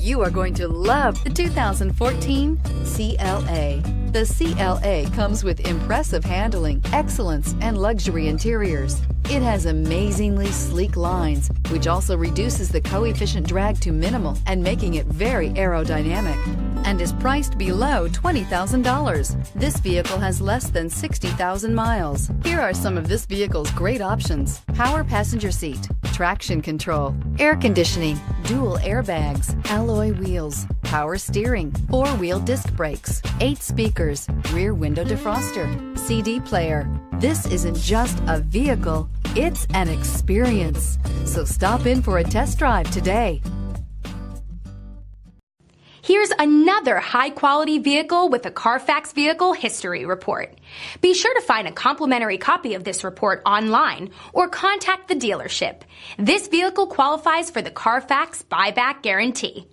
You are going to love the 2014 CLA. The CLA comes with impressive handling, excellence, and luxury interiors. It has amazingly sleek lines, which also reduces the coefficient drag to minimal and making it very aerodynamic, and is priced below $20,000. This vehicle has less than 60,000 miles. Here are some of this vehicle's great options: power passenger seat, traction control, air conditioning, dual airbags, alloy wheels, power steering, 4-wheel disc brakes, 8 speakers, rear window defroster, CD player. This isn't just a vehicle, it's an experience. So stop in for a test drive today. Here's another high-quality vehicle with a CARFAX Vehicle History Report. Be sure to find a complimentary copy of this report online or contact the dealership. This vehicle qualifies for the CARFAX Buyback Guarantee.